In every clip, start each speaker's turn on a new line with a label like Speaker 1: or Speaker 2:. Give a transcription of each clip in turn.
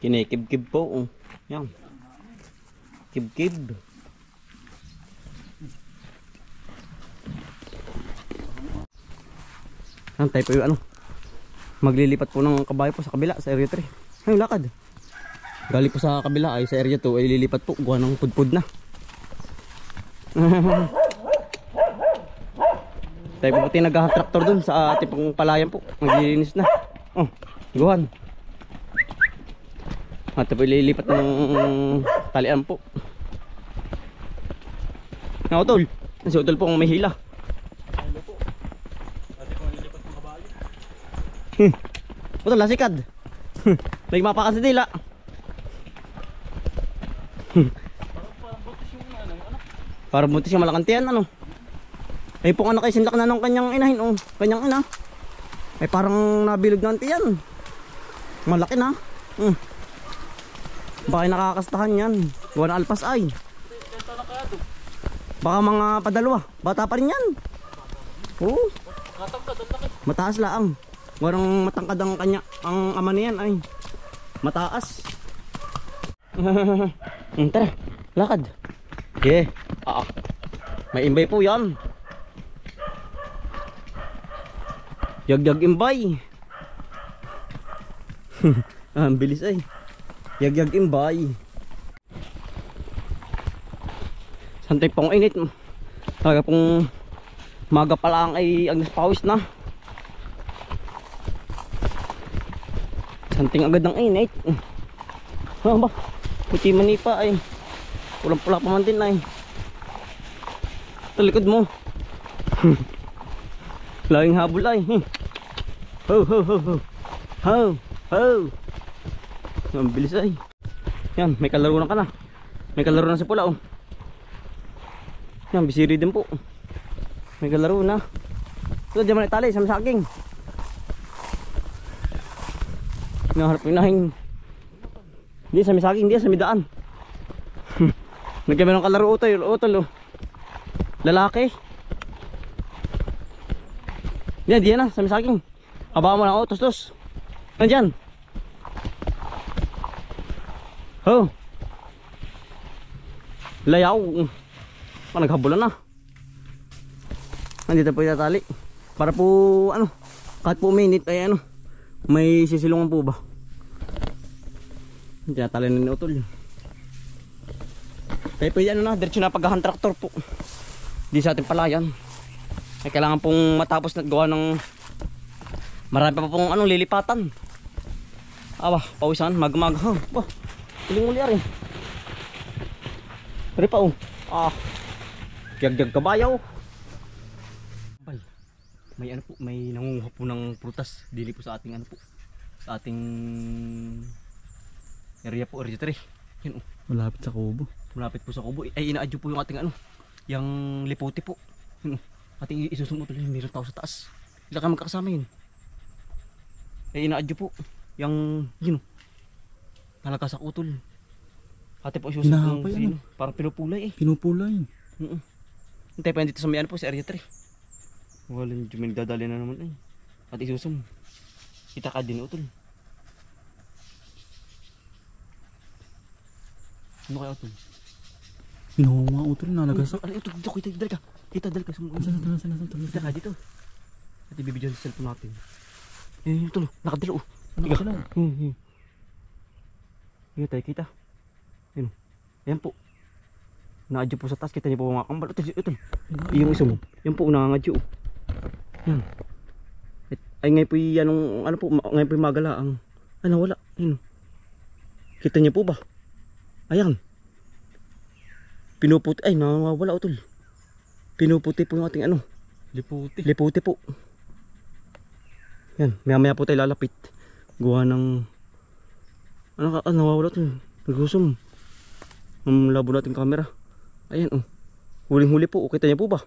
Speaker 1: Kinikib-kib po. Oh. Yan. Kib-kib. Yan, tayo po yung ano. Maglilipat po ng kabayo po sa kabila, sa area 3. Ay, lakad. Galing po sa kabila ay sa area 2 ay lilipat po. Gawa ng pudpud na. Tayo po pati nag-traktor dun sa ating pong palayan po. Maglilinis na. Oh, guhan. At po ililipat ng talian po. Na utol. Si utol po ang may hila.
Speaker 2: Ano po? Ate po nilipat ng kabayo.
Speaker 1: Utol, lasikad. May mapakan sa dila.
Speaker 2: Parang butis yung ano.
Speaker 1: Parang butis yung malakantian ano. Ay pong anak ay sinlak na ng kanyang inahin oh. Kanyang ina. Ay parang nabilog na ang tiyan. Malaki na. Baka nakakastahan yan. Gawa na alpas ay. Baka mga padalwa. Bata pa rin yan. Oo. Mataas lang. Warang matangkad ang kanya. Ang ama niyan ay mataas. Tara, lakad. Okay. May imbay po yan. Yag-yag imbay. Ang bilis ay. Yag-yag imbay. Santay pong init. Talaga pong maga pa lang ay ang pawis na. Santing agad ng init. Ano ba? Puti mani pa ay. Pulang-pula pa man din ay. Talikod mo. Laging habol ay. Ho ho ho ho. Ho ho. Ang bilis ay. Yan, may kalaro na ka na. May kalaro na si Pula oh. Yan, bisiri din po. May kalaro na. Ito, diyan man itali, sa masaging. Naharap yung nahing. Hindi, sa misaging, hindi, sa midaan. Nagkami ng kalaro utol, utol oh. Lalaki. Yan, diyan na, sa misaging. Abaan mo lang, oh, tos-tos. Nandyan. Oh. Layaw. Naghabulan na. Nandito po itatali. Para po, ano, kahit po minute ay ano, may sisilungan po ba. Tinatali na ni utol. Kaya po yan, ano na, diretso na paghahan traktor po. Di sa ating palayan. Ay kailangan pong matapos na gawa ng marami pa pong anong lilipatan. Aba, pawisan, mag-mag. Bah, uling-uli rin. Pari pa oh. Yag-yag kabayaw. May ano po, may nangunguha po ng prutas. Dili po sa ating ano po. Sa ating area po, area 3. Yan oh.
Speaker 2: Malapit sa kubo.
Speaker 1: Malapit po sa kubo. Ay inaadyo po yung ating ano, yung liputi po. Yan oh. Ating isusunod ulit, mayroon tao sa taas. Ilan ka magkakasama yun. Ay inaadyo po. Yung yun oh. Nalagkasak utol. Ate po isusunod ng sino. Parang pinupulay eh.
Speaker 2: Pinupulay.
Speaker 1: Hintay pa yan dito sa may ano po, sa area 3. Wala nyo may nagdadali na naman ay. At isusum. Kita ka din utol. Ano kaya utol?
Speaker 2: Pinunga utol na nagasak.
Speaker 1: Ano utol? Dito, kita, dali ka. Kita, dali ka. Kita ka dito. At ibibidyo sa cellphone natin. Eh, utol. Nakadalo.
Speaker 2: Nakadalo.
Speaker 1: Hindi tayo kita. Yan. Yan po. Naadyo po sa taas. Kita niyo po mga kambal. Utol. Yung isum. Yan po nangangadyo. Yan. Ay ngayon po yan ano po. Ngayon po yung magala. Ano wala. Yan. Kita niyo po ba? Ayan. Pinuputi. Ay nawawala utol. Pinuputi po yung ating ano.
Speaker 2: Liputi.
Speaker 1: Liputi po. Yan. Maya maya po tayo lalapit. Gawa ng ano ka. Nawawala utol. Nagusum. Labo natin camera. Ayan oh. Huling huli po. Kita niyo po ba?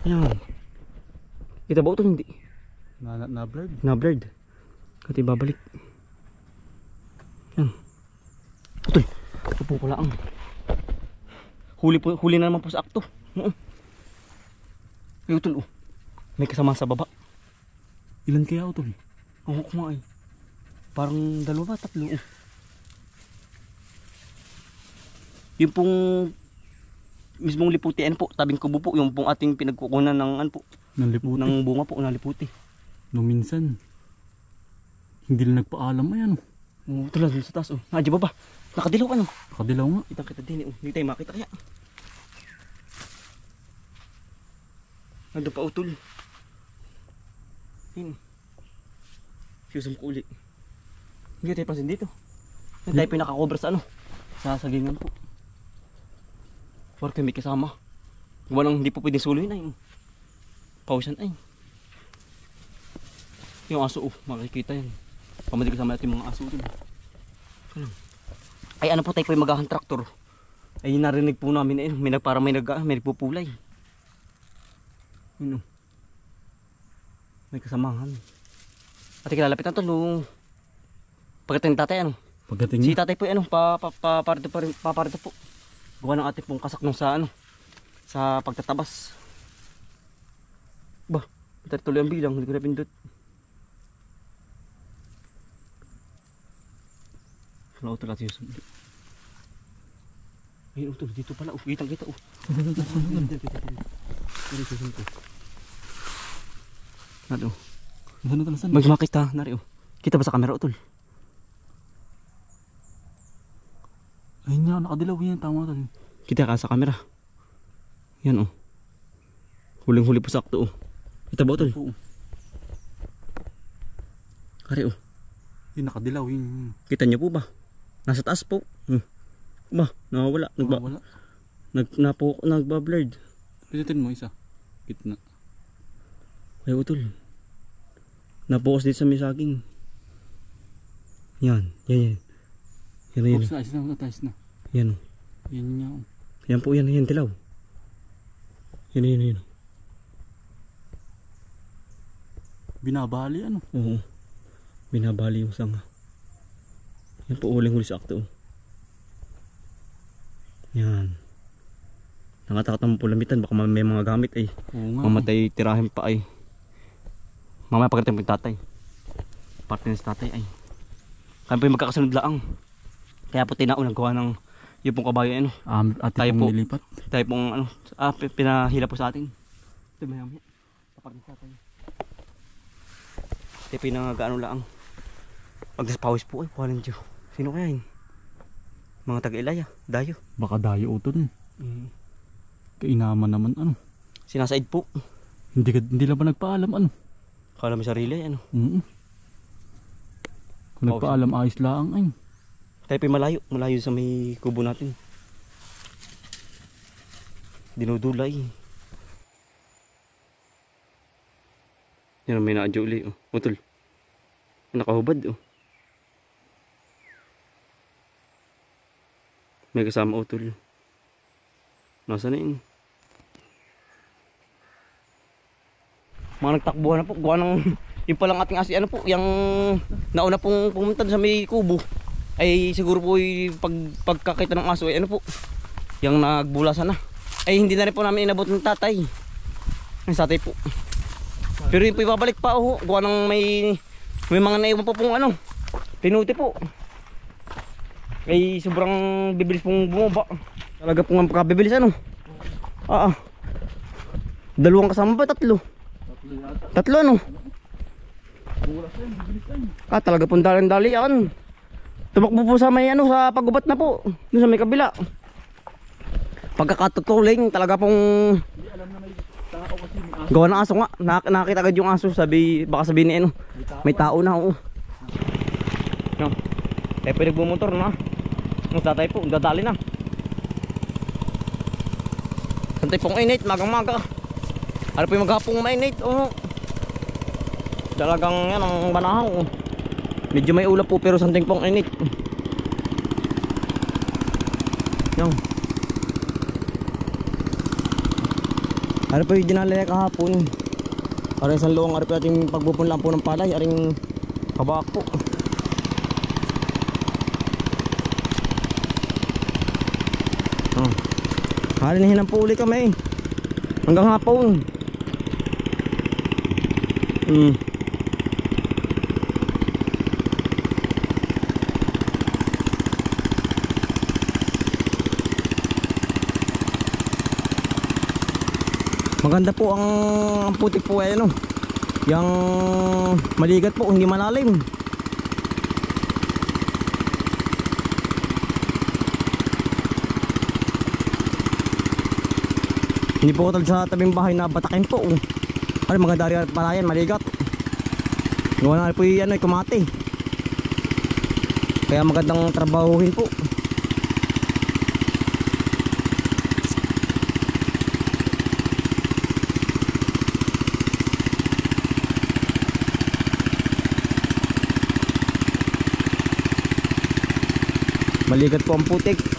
Speaker 1: Ayan. Kita ba utol? Hindi.
Speaker 2: Na-blurred.
Speaker 1: Na-blurred. Kati babalik. Yan. Utol. Ito po pala ang huli na naman po sa akto. Ay utol oh. May kasama sa baba.
Speaker 2: Ilan kaya utol?
Speaker 1: Oo kumain. Parang dalawa ba? Tatlo oh. Yung pong mismong liputi ano po, tabing kubo po, yung pong ating pinagkukunan ng ano po,
Speaker 2: Nang liputi.
Speaker 1: ng bunga po, ng liputi.
Speaker 2: No minsan. Hindi lang nagpaalam ay ano.
Speaker 1: Oh, ito lang dun sa taas oh. Nadya ba ba? Nakadilaw ano?
Speaker 2: Nakadilaw nga.
Speaker 1: Kita kita din oh. Hindi tayo makita kaya. Nandun pa utol. Yun. Fusum ko uli. Hindi tayo pansin dito. Hindi tayo pinaka-cover sa ano. Sa sagingan po. Porque may kasama. Walang hindi po pwedeng suluin ay. Pausan ay. Yung aso oh. Makikita yan. Pamadi kasama natin mga aso dun. Ay ano po tayo po yung magahan traktor. Ay narinig po namin eh. Parang may nagpupulay. Yun oh. May kasamahan. At kilalapit na to no. Pagdating tatay ano.
Speaker 2: Pagdating
Speaker 1: Si
Speaker 2: niya.
Speaker 1: tatay po ano paparito po. Gawa ng ating pong kasak nung sa ano. Sa pagtatabas. Bah, tuloy ang bilang, hindi ko na pindot. Wala ko talaga yung sumuli. Ayun utol, dito pala. Kitang kita oh. Nari oh.
Speaker 2: Saan na talasan?
Speaker 1: Magmakita, nari oh. Kita ba sa camera utol?
Speaker 2: Ayun nga, nakadilaw yan. Tama tol.
Speaker 1: Kita ka sa camera. Yan oh. Huling-huli po sakto oh. Kita ba utol?
Speaker 2: Oo.
Speaker 1: Kari oh.
Speaker 2: Yung nakadilaw yun.
Speaker 1: Kita niyo po ba? Nasa taas po. Ba, nawawala.
Speaker 2: Wala.
Speaker 1: Nagba-blurred.
Speaker 2: Pilitin mo isa. Gitna.
Speaker 1: Ay utol. Napokus dito sa may saging. Yan. Yan.
Speaker 2: Oops, ayos na. Ayos na.
Speaker 1: Yan oh.
Speaker 2: Yan nga.
Speaker 1: Yan po yan. Yan dilaw. Yan.
Speaker 2: Binabali ano.
Speaker 1: Oo. Binabali yung sanga. Yan po huling-huli sa akto. Yan. Nangatakot naman po lamitan. Baka may mga gamit ay.
Speaker 2: Oo nga.
Speaker 1: Mamatay tirahin pa ay. Mamaya pagdating po yung tatay. Parte na sa tatay ay. Kaya po yung magkakasunod laang. Kaya po tinao nagawa ng yung pong kabayo ano.
Speaker 2: Ate
Speaker 1: Tayo
Speaker 2: pong
Speaker 1: po.
Speaker 2: nilipat.
Speaker 1: Tayo pong ano. Pinahila po sa atin. Ito mamaya. Parte na sa tatay. Ito pinagaano laang. Pagdaspawis po ay. Kuhanin Diyo. Sino kaya yun? Mga taga-Ilaya. Dayo.
Speaker 2: Baka dayo utol. Kainaman naman ano.
Speaker 1: Sinasaid po.
Speaker 2: Hindi lang ba nagpaalam ano.
Speaker 1: Kala may sarili ano.
Speaker 2: Kung nagpaalam ayos lang ay.
Speaker 1: Tayo pa malayo. Malayo sa may kubo natin. Dinudulay. Yan may naadyo uli. Utol. Nakahubad oh. May kasama utol. Nasa na yun? Mga nagtakbuhan na po. Gawa ng yung palang ating asi ano po. Yung nauna pong pumunta sa may kubo. Ay siguro po pagkakita ng aso ay ano po. Yung nagbulasan na. Ay hindi na rin po namin inabot ng tatay. Ang tatay po. Pero yun po ibabalik pa oh. Gawa ng may mga naiwan po pong ano. Pinuti po. Ay sobrang bibilis pong bumaba. Talaga pong pagkabibilis ano. Dalawang kasama ba? Tatlo ano. Talaga pong dali yan. Tumakbo po sa may ano sa pagubat na po. Doon sa may kabila. Pagkakatutuling talaga pong gawa ng aso nga. Nakakita agad yung aso. Baka sabihin ni ano. May tao na oh. No. Tayo po nagbumotor na. Ang tatay po, dadali na. Santay pong init, magang-maga. Ano po yung maghapong mainit oh. Talagang yan ang banahaw oh. Medyo may ulap po pero santay pong init. Yan. Ano po yung dinali na kahapon. Aring San Luang, ano po ating pagpupunlaan po ng palay. Aring kabak po. Halinahin po uli kami hanggang hapon. Maganda po ang putik po ay ano. Yang maligat po, hindi malalim. Hindi po katulad sa tabing bahay na batakin po. Ano, maganda rin pala yan, maligat. Gawa na po yung ano, kumate. Kaya magandang trabahuhin po. Maligat po ang putik.